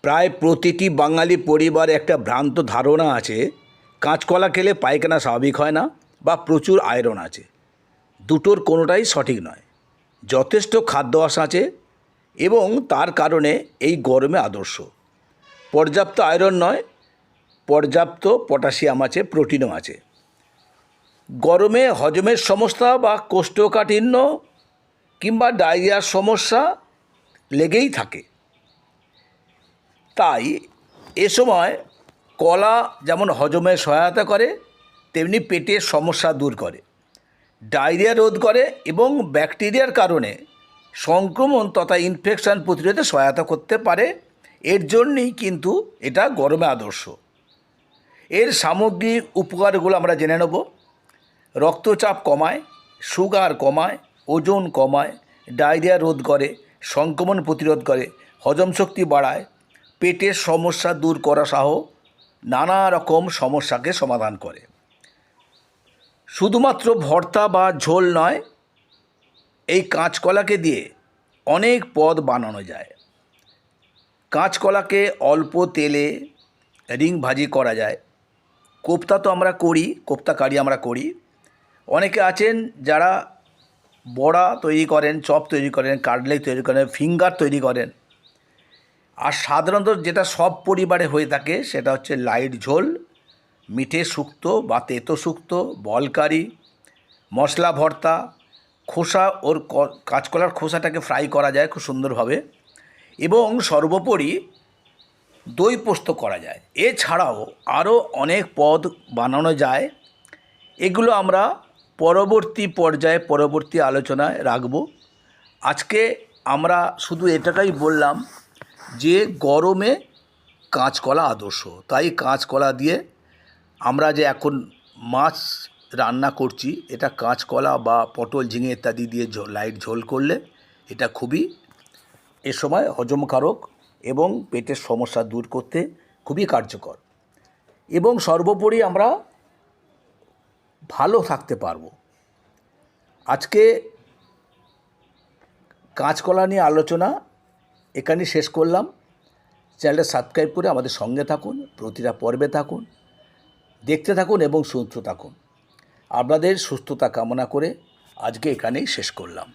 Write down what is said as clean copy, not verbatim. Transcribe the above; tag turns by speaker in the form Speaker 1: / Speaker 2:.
Speaker 1: প্রায় প্রতিটি বাঙালি পরিবারে একটা ভ্রান্ত ধারণা আছে কাঁচকলা খেলে পায়খানা স্বাভাবিক হয় না বা প্রচুর আয়রন আছে। দুটোর কোনোটাই সঠিক নয়। যথেষ্ট খাদ্যাভ্যাস আছে এবং তার কারণে এই গরমে আদর্শ। পর্যাপ্ত আয়রন নয়, পর্যাপ্ত পটাশিয়াম আছে, প্রোটিনও আছে। গরমে হজমের সমস্যা বা কোষ্ঠকাঠিন্য কিংবা ডায়রিয়ার সমস্যা লেগেই থাকে। তাই এ সময় কলা যেমন হজমে সহায়তা করে, তেমনি পেটের সমস্যা দূর করে, ডায়রিয়া রোধ করে এবং ব্যাকটেরিয়ার কারণে সংক্রমণ তথা ইনফেকশন প্রতিরোধে সহায়তা করতে পারে। এর জন্যই কিন্তু এটা গরমে আদর্শ। এর সামগ্রিক উপকারগুলো আমরা জেনে নেব। রক্তচাপ কমায়, সুগার কমায়, ওজন কমায়, ডায়রিয়া রোধ করে, সংক্রমণ প্রতিরোধ করে, হজম শক্তি বাড়ায়, পেটের সমস্যা দূর করা সহ নানা রকম সমস্যাকে সমাধান করে। শুধুমাত্র ভর্তা বা ঝোল নয়, এই কাঁচকলাকে দিয়ে অনেক পদ বানানো যায়। কাঁচকলাকে অল্প তেলে রিং ভাজি করা যায়। কোপ্তা তো আমরা করি, কোপ্তা কারি আমরা করি। অনেকে আছেন যারা বড়া তৈরি করেন, চপ তৈরি করেন, কাটলেট তৈরি করেন, ফিঙ্গার তৈরি করেন। আর সাধারণত যেটা সব পরিবারে হয়ে থাকে সেটা হচ্ছে লাইট ঝোল, মিঠে শুক্তো বা তেতো শুক্তো, বলকারি, মশলা ভর্তা, খোসা কাঁচকলার খোসাটাকে ফ্রাই করা যায় খুব সুন্দরভাবে, এবং সর্বোপরি দই পোস্ত করা যায়। এছাড়াও আরও অনেক পদ বানানো যায়। এগুলো আমরা পরবর্তী পর্যায়ে পরবর্তী আলোচনায় রাখব। আজকে আমরা শুধু এটাটাই বললাম যে গরমে কাঁচকলা আদর্শ। তাই কাঁচকলা দিয়ে আমরা যে এখন মাছ রান্না করছি, এটা কাঁচকলা বা পটল, ঝিঙে ইত্যাদি দিয়ে লাইট ঝোল করলে এটা খুবই এ সময় হজমকারক এবং পেটের সমস্যা দূর করতে খুবই কার্যকর, এবং সর্বোপরি আমরা ভালো থাকতে পারবো। আজকে কাঁচকলা নিয়ে আলোচনা এখানেই শেষ করলাম। চ্যানেলটা সাবস্ক্রাইব করে আমাদের সঙ্গে থাকুন, প্রতিটা পর্বে থাকুন, দেখতে থাকুন এবং সুস্থ থাকুন। আপনাদের সুস্থতা কামনা করে আজকে এখানেই শেষ করলাম।